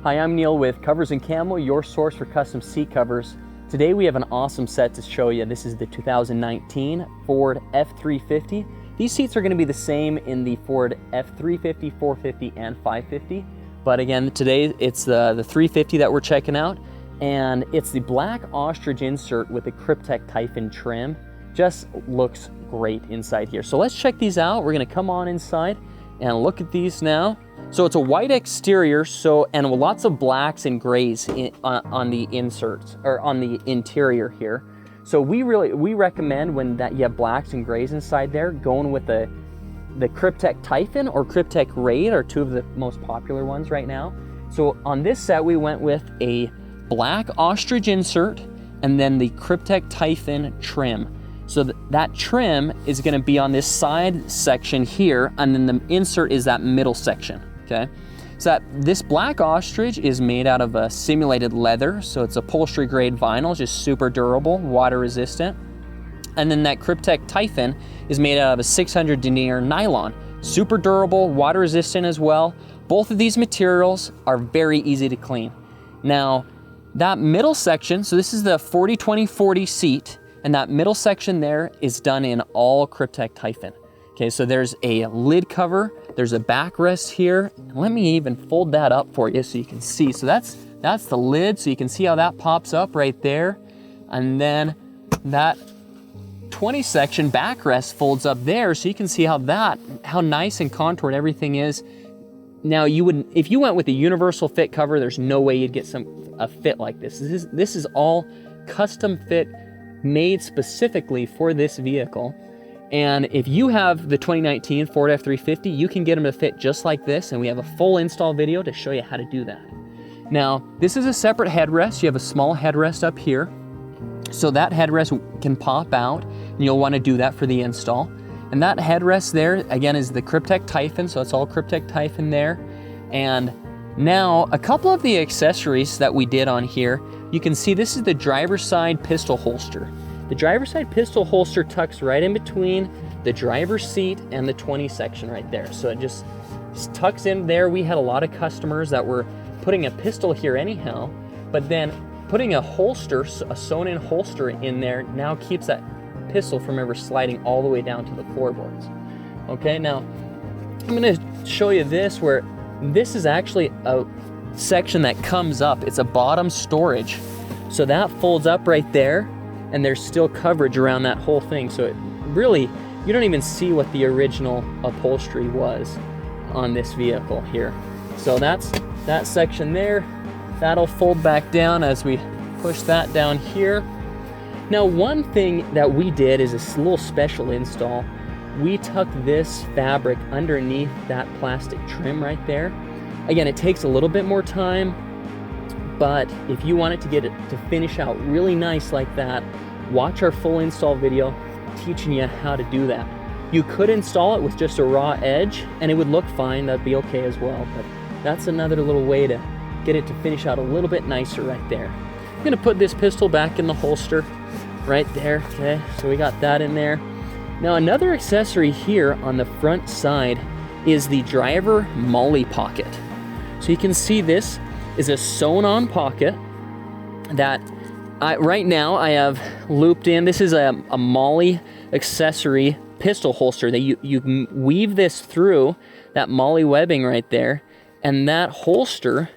Hi, I'm Neil with Covers Camo, your source for custom seat covers. Today we have an awesome set to show you. This is the 2019 Ford F350. These seats are going to be the same in the Ford F350, 450, and 550. But again, today it's the 350 that we're checking out. And it's the black Ostrich insert with the Kryptek Typhon trim. Just looks great inside here. So let's check these out. We're going to come on inside and look at these now. So it's a white exterior, and lots of blacks and grays on the inserts, or on the interior here. So we recommend when you have blacks and grays inside there, going with the Kryptek Typhon or Kryptek Raid are two of the most popular ones right now. So on this set, we went with a black Ostrich insert and then the Kryptek Typhon trim. So that trim is going to be on this side section here, and then the insert is that middle section. Okay, so this black Ostrich is made out of a simulated leather, so it's upholstery grade vinyl, just super durable, water resistant. And then that Kryptek Typhon is made out of a 600 denier nylon, super durable, water resistant as well. Both of these materials are very easy to clean. Now, that middle section, so this is the 40-20-40 seat, and that middle section there is done in all Kryptek Typhon. Okay, so there's a lid cover, there's a backrest here. Let me even fold that up for you so you can see. So that's the lid, so you can see how that pops up right there. And then that 20 section backrest folds up there, so you can see how nice and contoured everything is. Now if you went with a universal fit cover, there's no way you'd get a fit like this. This is all custom fit, made specifically for this vehicle. And if you have the 2019 Ford F350, you can get them to fit just like this, and we have a full install video to show you how to do that. Now, this is a separate headrest. You have a small headrest up here. So that headrest can pop out, and you'll want to do that for the install. And that headrest there, again, is the Kryptek Typhon, so it's all Kryptek Typhon there. And now, a couple of the accessories that we did on here, you can see this is the driver's side pistol holster. The driver's side pistol holster tucks right in between the driver's seat and the 20 section right there. So it just tucks in there. We had a lot of customers that were putting a pistol here anyhow, but then putting a holster, a sewn-in holster in there now keeps that pistol from ever sliding all the way down to the floorboards. Okay, now I'm gonna show you this, where this is actually a section that comes up. It's a bottom storage. So that folds up right there, and there's still coverage around that whole thing. So it really, you don't even see what the original upholstery was on this vehicle here. So that's that section there. That'll fold back down as we push that down here. Now, one thing that we did is a little special install. We tucked this fabric underneath that plastic trim right there. Again, it takes a little bit more time, but if you want it to get it to finish out really nice like that, watch our full install video teaching you how to do that. You could install it with just a raw edge and it would look fine, that'd be okay as well, but that's another little way to get it to finish out a little bit nicer right there. I'm gonna put this pistol back in the holster right there, okay? So we got that in there. Now, another accessory here on the front side is the driver MOLLE pocket. So you can see this is a sewn-on pocket that right now I have looped in. This is a MOLLE accessory pistol holster that you weave this through that MOLLE webbing right there, and that holster,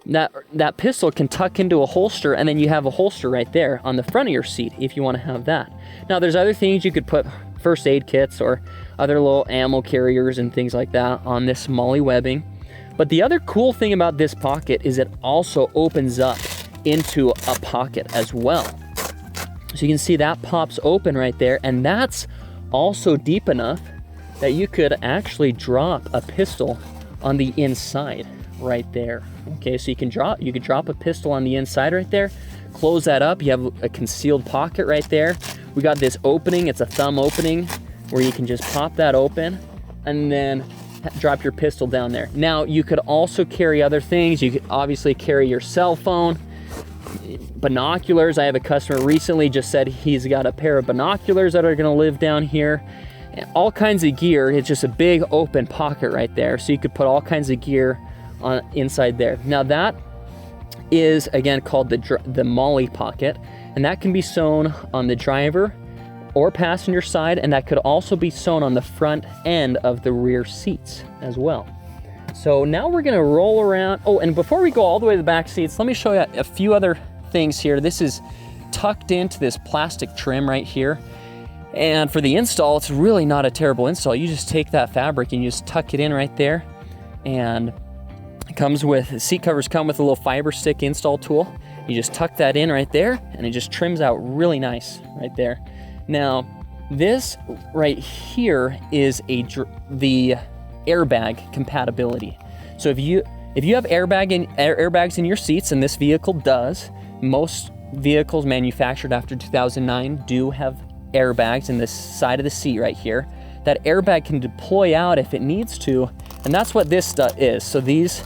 that pistol can tuck into a holster, and then you have a holster right there on the front of your seat if you want to have that. Now, there's other things you could put, first aid kits or other little ammo carriers and things like that on this MOLLE webbing. But the other cool thing about this pocket is it also opens up into a pocket as well. So you can see that pops open right there, and that's also deep enough that you could actually drop a pistol on the inside right there. Okay, so you could drop a pistol on the inside right there, close that up, you have a concealed pocket right there. We got this opening, it's a thumb opening where you can just pop that open and then drop your pistol down there. Now, you could also carry other things. You could obviously carry your cell phone, binoculars. I have a customer recently just said he's got a pair of binoculars that are gonna live down here. All kinds of gear. It's just a big open pocket right there. So you could put all kinds of gear inside there. Now that is again called the MOLLE pocket, and that can be sewn on the driver or passenger side, and that could also be sewn on the front end of the rear seats as well. So now we're gonna roll around. Oh, and before we go all the way to the back seats, let me show you a few other things here. This is tucked into this plastic trim right here. And for the install, it's really not a terrible install. You just take that fabric and you just tuck it in right there. And it comes with, seat covers come with a little fiber stick install tool. You just tuck that in right there and it just trims out really nice right there. Now, this right here is the airbag compatibility. So if you have airbags in your seats, and this vehicle does, most vehicles manufactured after 2009 do have airbags in the side of the seat right here. That airbag can deploy out if it needs to, and that's what this stuff is. So these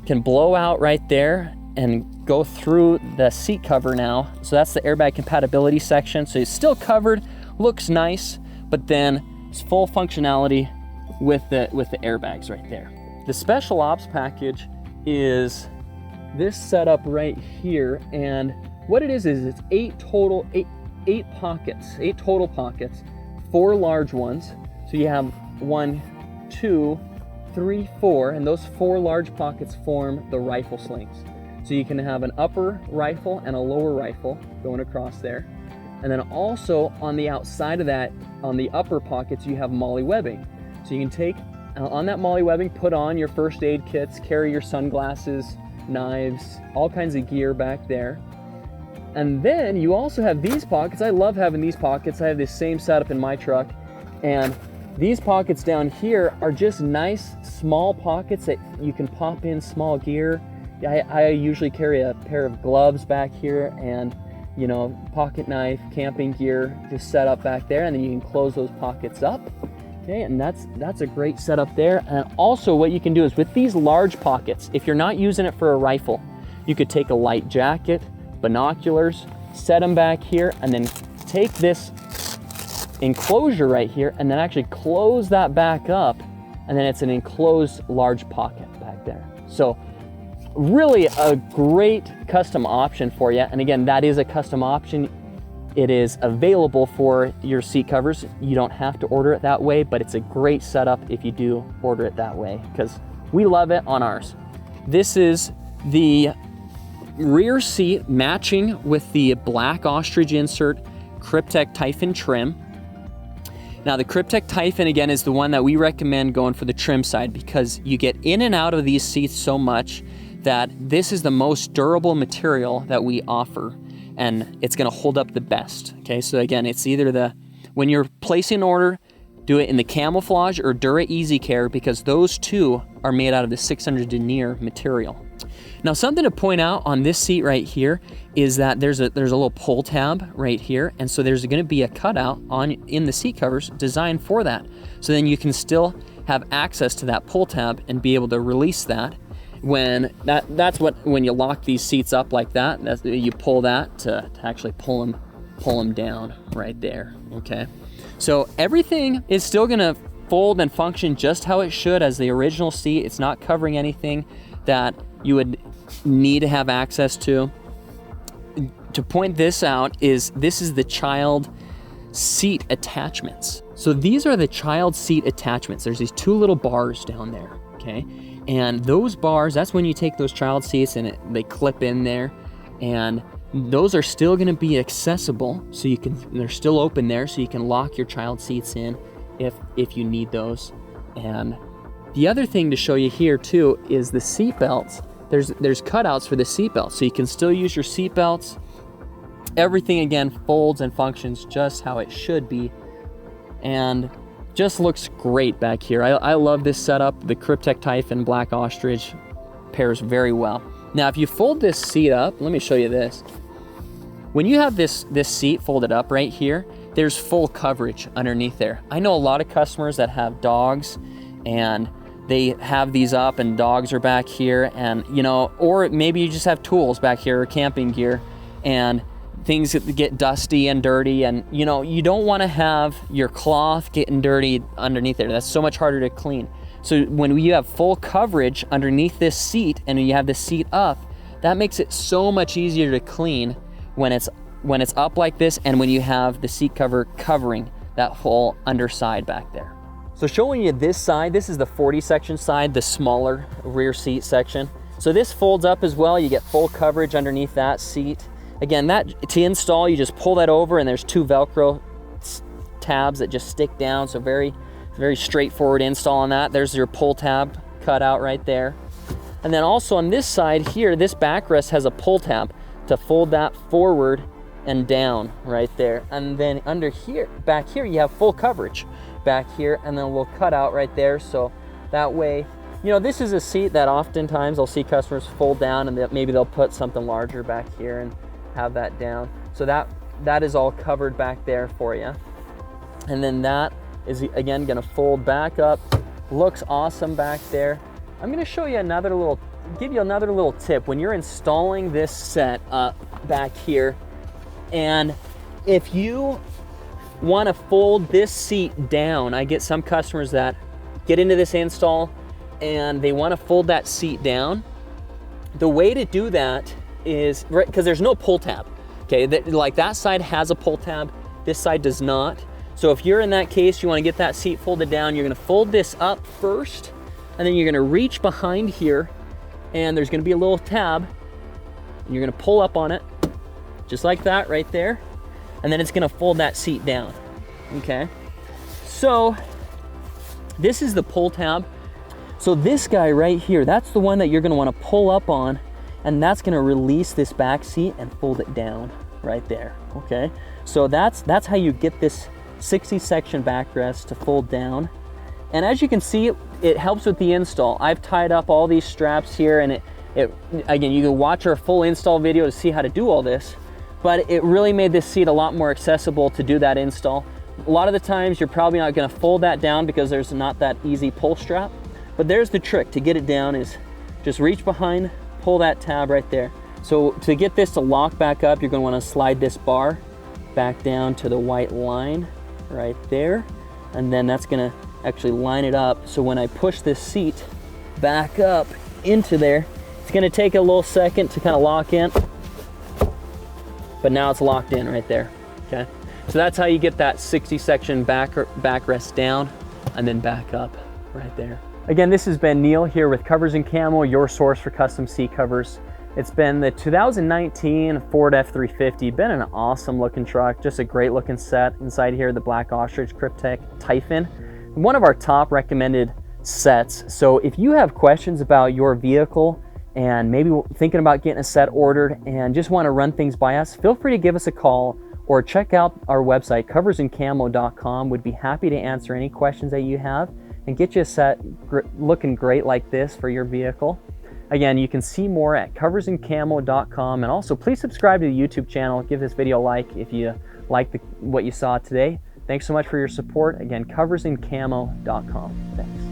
can blow out right there and go through the seat cover now. So that's the airbag compatibility section. So it's still covered, looks nice, but then it's full functionality with the airbags right there. The special ops package is this setup right here, and what it is it's eight total pockets, 4 large ones. So you have 1, 2, 3, 4, and those 4 large pockets form the rifle slings. So you can have an upper rifle and a lower rifle going across there. And then also on the outside of that, on the upper pockets, you have MOLLE webbing. So you can take on that MOLLE webbing, put on your first aid kits, carry your sunglasses, knives, all kinds of gear back there. And then you also have these pockets. I love having these pockets. I have this same setup in my truck. And these pockets down here are just nice small pockets that you can pop in small gear. I usually carry a pair of gloves back here and, you know, pocket knife, camping gear just set up back there, and then you can close those pockets up. Okay, and that's a great setup there. And also what you can do is with these large pockets, if you're not using it for a rifle, you could take a light jacket, binoculars, set them back here, and then take this enclosure right here and then actually close that back up, and then it's an enclosed large pocket back there. So really a great custom option for you. And again, that is a custom option. It is available for your seat covers. You don't have to order it that way, but it's a great setup if you do order it that way, because we love it on ours. This is the rear seat matching with the black Ostrich insert Kryptek Typhon trim. Now the Kryptek Typhon again is the one that we recommend going for the trim side, because you get in and out of these seats so much that this is the most durable material that we offer, and it's gonna hold up the best. Okay, so again, it's either when you're placing an order, do it in the camouflage or Dura Easy Care, because those two are made out of the 600 denier material. Now something to point out on this seat right here is that there's a little pull tab right here, and so there's going to be a cutout in the seat covers designed for that. So then you can still have access to that pull tab and be able to release that when when you lock these seats up like that. You pull that to actually pull them down right there. Okay, so everything is still going to fold and function just how it should as the original seat. It's not covering anything that you would need to have access to. To point this out this is the child seat attachments. So these are the child seat attachments. There's these 2 little bars down there, okay? And those bars, that's when you take those child seats and they clip in there, and those are still gonna be accessible, so they're still open there, so you can lock your child seats in if you need those. And the other thing to show you here too is the seat belts. There's cutouts for the seat belts, so you can still use your seat belts. Everything again folds and functions just how it should be, and just looks great back here. I love this setup. The Kryptek Typhon Black Ostrich pairs very well. Now if you fold this seat up, let me show you this. When you have this seat folded up right here, there's full coverage underneath there. I know a lot of customers that have dogs, and they have these up and dogs are back here, and or maybe you just have tools back here or camping gear, and things get dusty and dirty, and you don't want to have your cloth getting dirty underneath there. That's so much harder to clean. So when you have full coverage underneath this seat and you have the seat up, that makes it so much easier to clean when it's up like this and when you have the seat cover covering that whole underside back there. So showing you this side, this is the 40 section side, the smaller rear seat section. So this folds up as well. You get full coverage underneath that seat. Again, that to install, you just pull that over and there's two Velcro tabs that just stick down. So very straightforward install on that. There's your pull tab cut out right there. And then also on this side here, this backrest has a pull tab to fold that forward and down right there. And then under here, back here, you have full coverage back here, and then a little cutout right there. So that way, you know, this is a seat that oftentimes I'll see customers fold down and maybe they'll put something larger back here and have that down. So that is all covered back there for you. And then that is again gonna fold back up. Looks awesome back there. I'm gonna show you give you another little tip when you're installing this set up back here. And if you want to fold this seat down, I get some customers that get into this install and they want to fold that seat down. The way to do that is, right, because there's no pull tab, okay? Like that side has a pull tab, this side does not. So if you're in that case, you want to get that seat folded down, you're going to fold this up first, and then you're going to reach behind here, and there's going to be a little tab, and you're going to pull up on it, just like that right there, and then it's going to fold that seat down, okay? So this is the pull tab. So this guy right here, that's the one that you're going to want to pull up on, and that's going to release this back seat and fold it down right there, okay? So that's how you get this 60 section backrest to fold down. And as you can see, it helps with the install. I've tied up all these straps here, and again, you can watch our full install video to see how to do all this, but it really made this seat a lot more accessible to do that install. A lot of the times you're probably not going to fold that down because there's not that easy pull strap, but there's the trick to get it down is just reach behind, pull that tab right there. So to get this to lock back up, you're going to want to slide this bar back down to the white line right there, and then that's going to actually line it up. So when I push this seat back up into there, it's going to take a little second to kind of lock in, but now it's locked in right there, okay? So that's how you get that 60 section backrest down and then back up right there. Again, this has been Neil here with Covers Camo, your source for custom seat covers. It's been the 2019 Ford F350, been an awesome looking truck, just a great looking set. Inside here, the black Ostrich Kryptek Typhon, one of our top recommended sets. So if you have questions about your vehicle and maybe thinking about getting a set ordered and just want to run things by us, feel free to give us a call or check out our website, coversandcamo.com. We'd be happy to answer any questions that you have and get you a set looking great like this for your vehicle. Again, you can see more at coversandcamo.com, and also please subscribe to the YouTube channel. Give this video a like if you like what you saw today. Thanks so much for your support. Again, coversandcamo.com. Thanks.